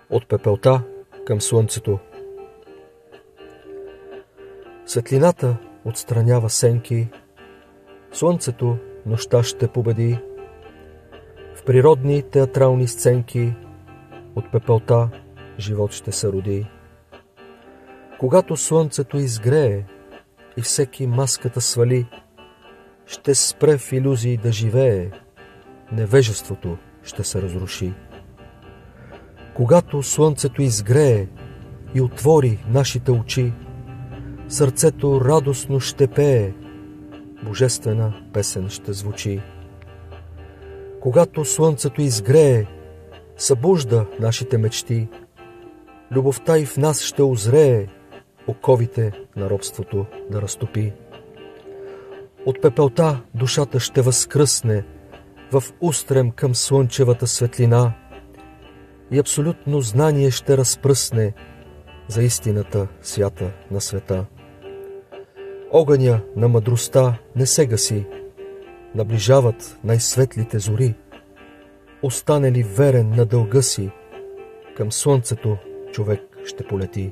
От пепелта към слънцето. Светлината отстранява сенки, слънцето нощта ще победи. В природни театрални сценки от пепелта живот ще се роди. Когато слънцето изгрее и всеки маската свали, ще спре в илюзии да живее, невежеството ще се разруши. Когато слънцето изгрее и отвори нашите очи, сърцето радостно ще пее, божествена песен ще звучи. Когато слънцето изгрее, събужда нашите мечти, любовта и в нас ще озрее, оковите на робството да разтопи. От пепелта душата ще възкръсне в устрем към слънчевата светлина и абсолютно знание ще разпръсне за истината свята на света. Огъня на мъдростта не се гаси, наближават най-светлите зори. Остане ли верен на дълга си, към слънцето човек ще полети.